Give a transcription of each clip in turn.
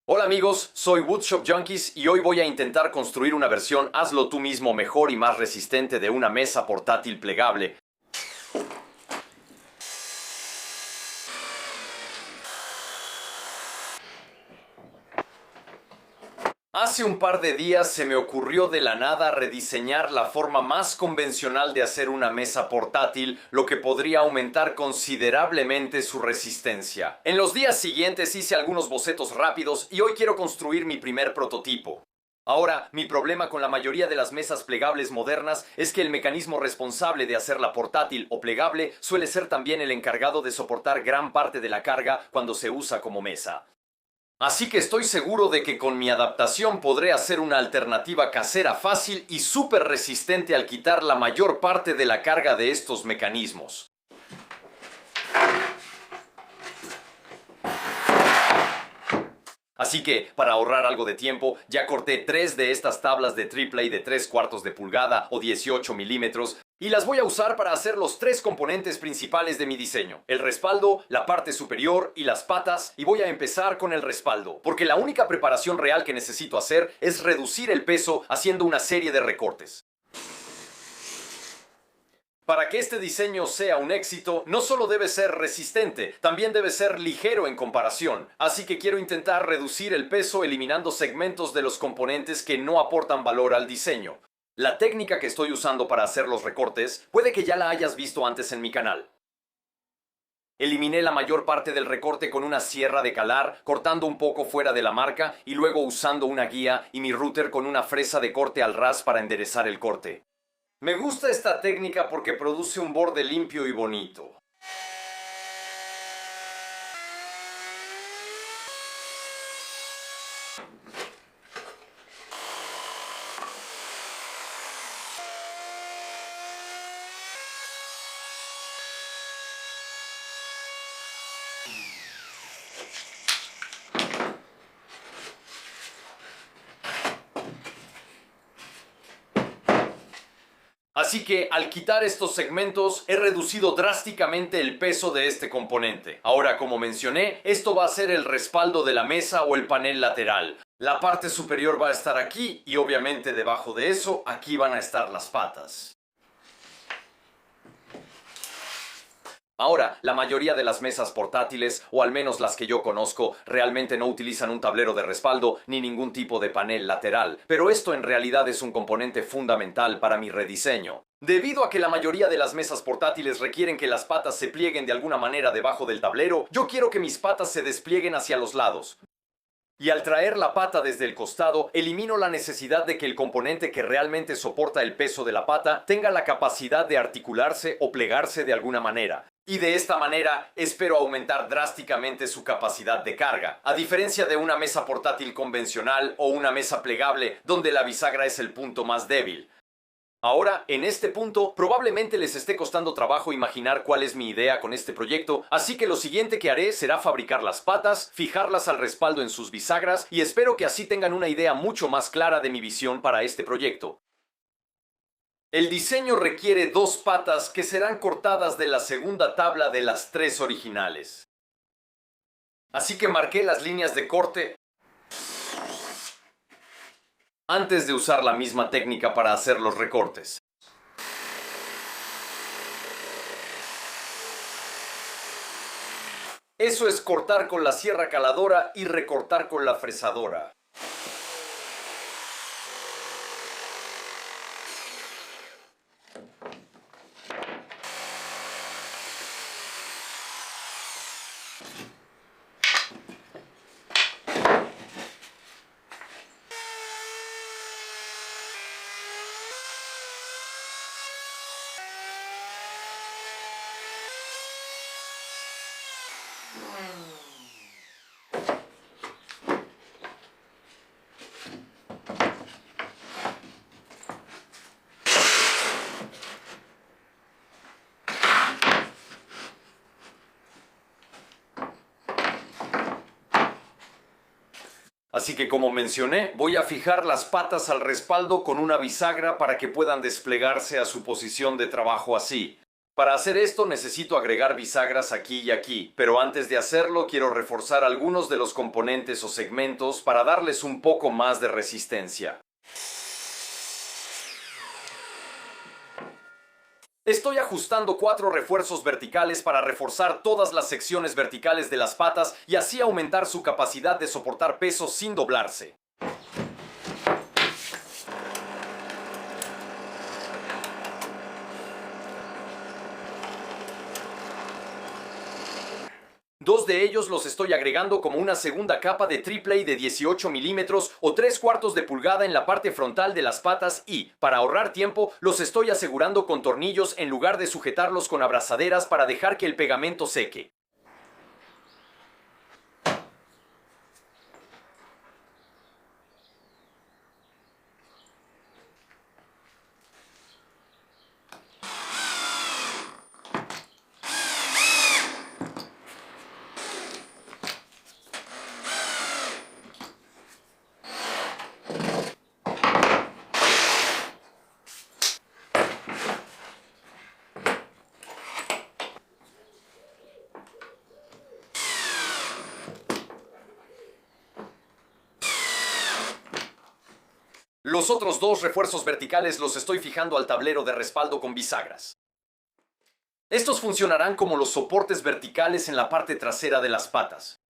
Hola amigos, soy Woodshop Junkies y hoy voy a intentar construir una versión hazlo tú mismo mejor y más resistente de una mesa portátil plegable. Hace un par de días se me ocurrió de la nada rediseñar la forma más convencional de hacer una mesa portátil, lo que podría aumentar considerablemente su resistencia. En los días siguientes hice algunos bocetos rápidos y hoy quiero construir mi primer prototipo. Ahora, mi problema con la mayoría de las mesas plegables modernas es que el mecanismo responsable de hacerla portátil o plegable suele ser también el encargado de soportar gran parte de la carga cuando se usa como mesa. Así que estoy seguro de que con mi adaptación podré hacer una alternativa casera fácil y súper resistente al quitar la mayor parte de la carga de estos mecanismos. Así que, para ahorrar algo de tiempo, ya corté 3 de estas tablas de AAA de 3/4 de pulgada o 18 milímetros y las voy a usar para hacer los 3 componentes principales de mi diseño: el respaldo, la parte superior y las patas. Y voy a empezar con el respaldo, porque la única preparación real que necesito hacer es reducir el peso haciendo una serie de recortes. Para que este diseño sea un éxito, no solo debe ser resistente, también debe ser ligero en comparación. Así que quiero intentar reducir el peso eliminando segmentos de los componentes que no aportan valor al diseño. La técnica que estoy usando para hacer los recortes puede que ya la hayas visto antes en mi canal. Eliminé la mayor parte del recorte con una sierra de calar, cortando un poco fuera de la marca y luego usando una guía y mi router con una fresa de corte al ras para enderezar el corte. Me gusta esta técnica porque produce un borde limpio y bonito. Así que al quitar estos segmentos he reducido drásticamente el peso de este componente. Ahora, como mencioné, esto va a ser el respaldo de la mesa o el panel lateral. La parte superior va a estar aquí y obviamente debajo de eso, aquí van a estar las patas. Ahora, la mayoría de las mesas portátiles, o al menos las que yo conozco, realmente no utilizan un tablero de respaldo ni ningún tipo de panel lateral, pero esto en realidad es un componente fundamental para mi rediseño. Debido a que la mayoría de las mesas portátiles requieren que las patas se plieguen de alguna manera debajo del tablero, yo quiero que mis patas se desplieguen hacia los lados. Y al traer la pata desde el costado, elimino la necesidad de que el componente que realmente soporta el peso de la pata tenga la capacidad de articularse o plegarse de alguna manera. Y de esta manera espero aumentar drásticamente su capacidad de carga, a diferencia de una mesa portátil convencional o una mesa plegable donde la bisagra es el punto más débil. Ahora, en este punto, probablemente les esté costando trabajo imaginar cuál es mi idea con este proyecto, así que lo siguiente que haré será fabricar las patas, fijarlas al respaldo en sus bisagras y espero que así tengan una idea mucho más clara de mi visión para este proyecto. El diseño requiere 2 patas que serán cortadas de la segunda tabla de las 3 originales. Así que marqué las líneas de corte antes de usar la misma técnica para hacer los recortes. Eso es cortar con la sierra caladora y recortar con la fresadora. Así que, como mencioné, voy a fijar las patas al respaldo con una bisagra para que puedan desplegarse a su posición de trabajo así. Para hacer esto necesito agregar bisagras aquí y aquí, pero antes de hacerlo quiero reforzar algunos de los componentes o segmentos para darles un poco más de resistencia. Estoy ajustando 4 refuerzos verticales para reforzar todas las secciones verticales de las patas y así aumentar su capacidad de soportar peso sin doblarse. Dos de ellos los estoy agregando como una segunda capa de triple de 18 milímetros o 3/4 de pulgada en la parte frontal de las patas y, para ahorrar tiempo, los estoy asegurando con tornillos en lugar de sujetarlos con abrazaderas para dejar que el pegamento seque. Los otros 2 refuerzos verticales los estoy fijando al tablero de respaldo con bisagras. Estos funcionarán como los soportes verticales en la parte trasera de las patas.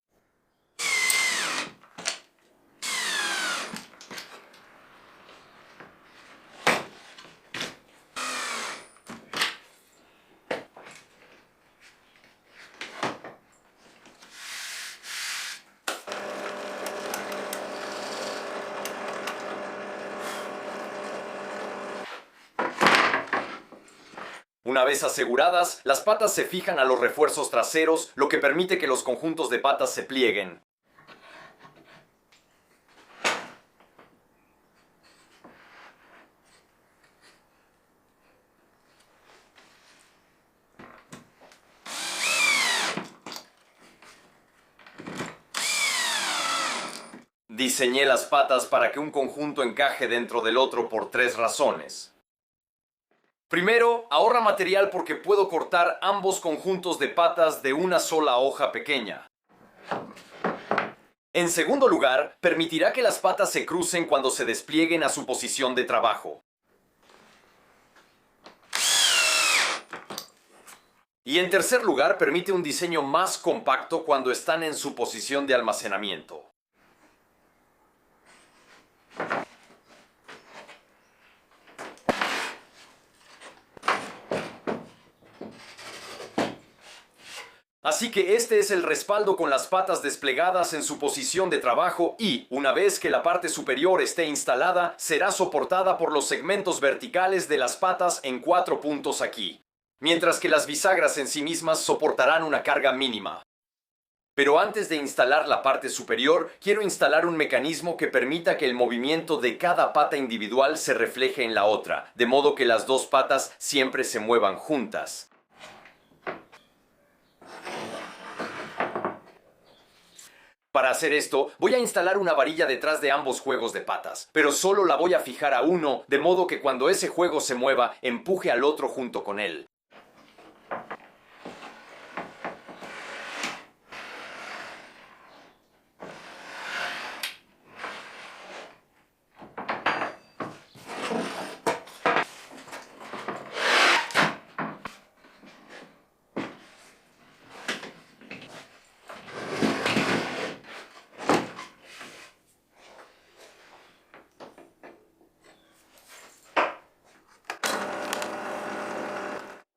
Una vez aseguradas, las patas se fijan a los refuerzos traseros, lo que permite que los conjuntos de patas se plieguen. Diseñé las patas para que un conjunto encaje dentro del otro por 3 razones. Primero, ahorra material porque puedo cortar ambos conjuntos de patas de una sola hoja pequeña. En segundo lugar, permitirá que las patas se crucen cuando se desplieguen a su posición de trabajo. Y en tercer lugar, permite un diseño más compacto cuando están en su posición de almacenamiento. Así que este es el respaldo con las patas desplegadas en su posición de trabajo y, una vez que la parte superior esté instalada, será soportada por los segmentos verticales de las patas en 4 puntos aquí, mientras que las bisagras en sí mismas soportarán una carga mínima. Pero antes de instalar la parte superior, quiero instalar un mecanismo que permita que el movimiento de cada pata individual se refleje en la otra, de modo que las 2 patas siempre se muevan juntas. Para hacer esto, voy a instalar una varilla detrás de ambos juegos de patas, pero solo la voy a fijar a uno, de modo que cuando ese juego se mueva, empuje al otro junto con él.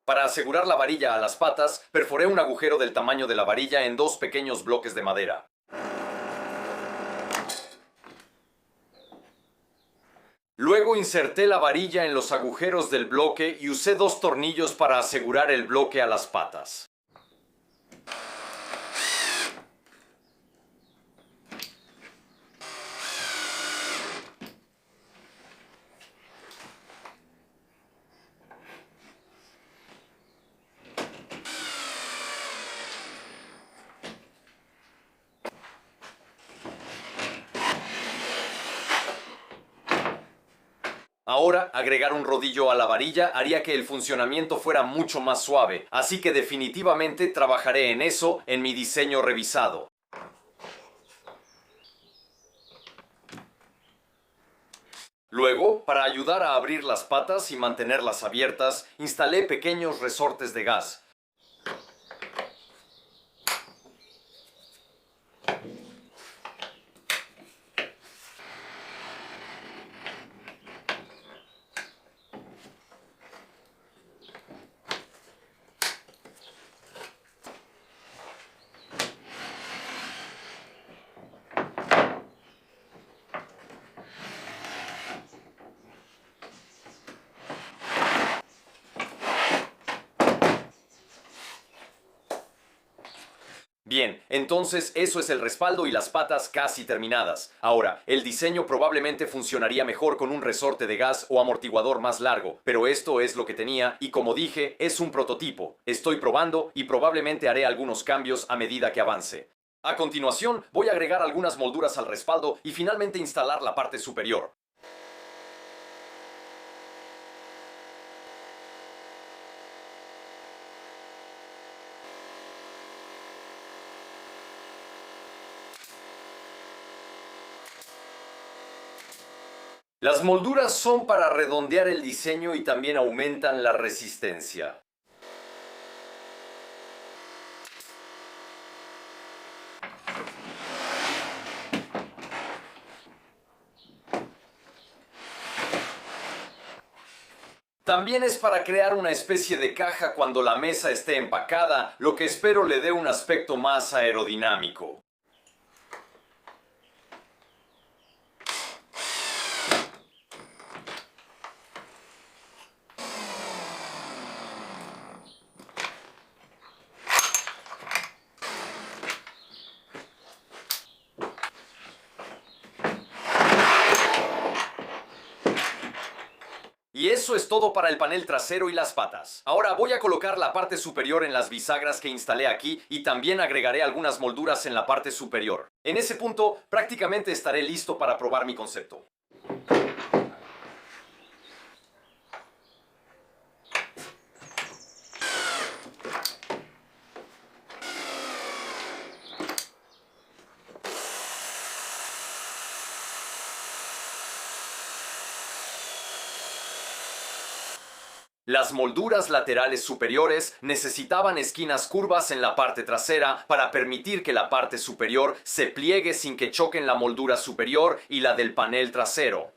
Para asegurar la varilla a las patas, perforé un agujero del tamaño de la varilla en 2 pequeños bloques de madera. Luego inserté la varilla en los agujeros del bloque y usé 2 tornillos para asegurar el bloque a las patas. Ahora, agregar un rodillo a la varilla haría que el funcionamiento fuera mucho más suave, así que definitivamente trabajaré en eso en mi diseño revisado. Luego, para ayudar a abrir las patas y mantenerlas abiertas, instalé pequeños resortes de gas. Bien, entonces eso es el respaldo y las patas casi terminadas. Ahora, el diseño probablemente funcionaría mejor con un resorte de gas o amortiguador más largo, pero esto es lo que tenía y como dije, es un prototipo. Estoy probando y probablemente haré algunos cambios a medida que avance. A continuación, voy a agregar algunas molduras al respaldo y finalmente instalar la parte superior. Las molduras son para redondear el diseño y también aumentan la resistencia. También es para crear una especie de caja cuando la mesa esté empacada, lo que espero le dé un aspecto más aerodinámico. Y eso es todo para el panel trasero y las patas. Ahora voy a colocar la parte superior en las bisagras que instalé aquí y también agregaré algunas molduras en la parte superior. En ese punto, prácticamente estaré listo para probar mi concepto. Las molduras laterales superiores necesitaban esquinas curvas en la parte trasera para permitir que la parte superior se pliegue sin que choquen la moldura superior y la del panel trasero.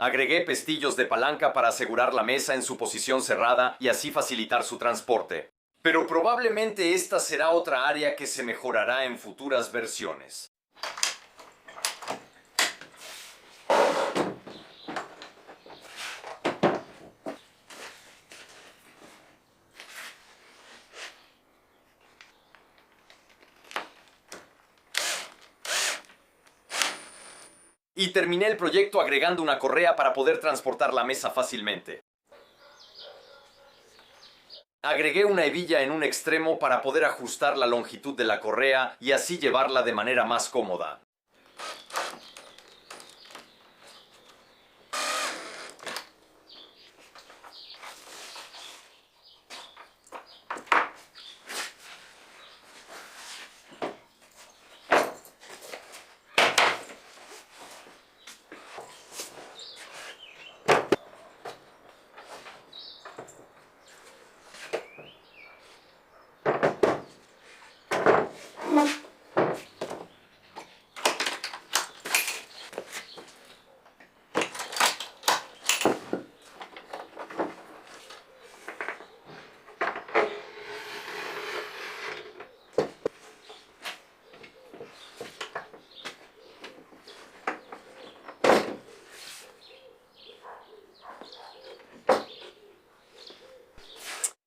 Agregué pestillos de palanca para asegurar la mesa en su posición cerrada y así facilitar su transporte. Pero probablemente esta será otra área que se mejorará en futuras versiones. Y terminé el proyecto agregando una correa para poder transportar la mesa fácilmente. Agregué una hebilla en un extremo para poder ajustar la longitud de la correa y así llevarla de manera más cómoda.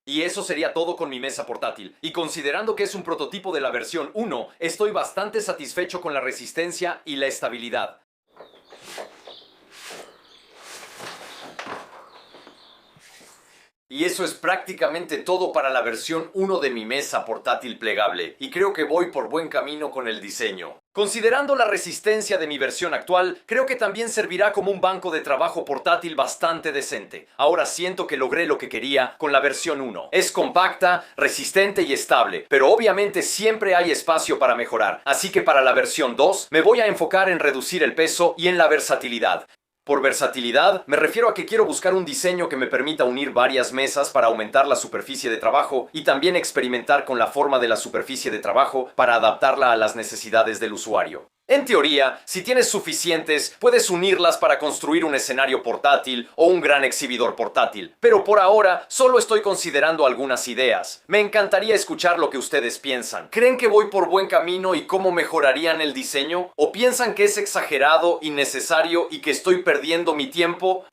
Y eso sería todo con mi mesa portátil. Y considerando que es un prototipo de la versión 1, estoy bastante satisfecho con la resistencia y la estabilidad. Y eso es prácticamente todo para la versión 1 de mi mesa portátil plegable, y creo que voy por buen camino con el diseño. Considerando la resistencia de mi versión actual, creo que también servirá como un banco de trabajo portátil bastante decente. Ahora siento que logré lo que quería con la versión 1. Es compacta, resistente y estable, pero obviamente siempre hay espacio para mejorar. Así que para la versión 2 me voy a enfocar en reducir el peso y en la versatilidad. Por versatilidad, me refiero a que quiero buscar un diseño que me permita unir varias mesas para aumentar la superficie de trabajo y también experimentar con la forma de la superficie de trabajo para adaptarla a las necesidades del usuario. En teoría, si tienes suficientes, puedes unirlas para construir un escenario portátil o un gran exhibidor portátil. Pero por ahora, solo estoy considerando algunas ideas. Me encantaría escuchar lo que ustedes piensan. ¿Creen que voy por buen camino y cómo mejorarían el diseño? ¿O piensan que es exagerado, innecesario y que estoy perdiendo mi tiempo?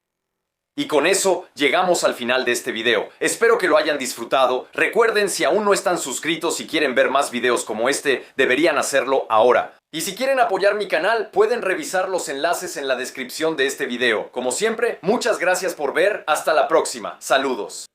Y con eso llegamos al final de este video. Espero que lo hayan disfrutado. Recuerden, si aún no están suscritos y quieren ver más videos como este, deberían hacerlo ahora. Y si quieren apoyar mi canal, pueden revisar los enlaces en la descripción de este video. Como siempre, muchas gracias por ver. Hasta la próxima. Saludos.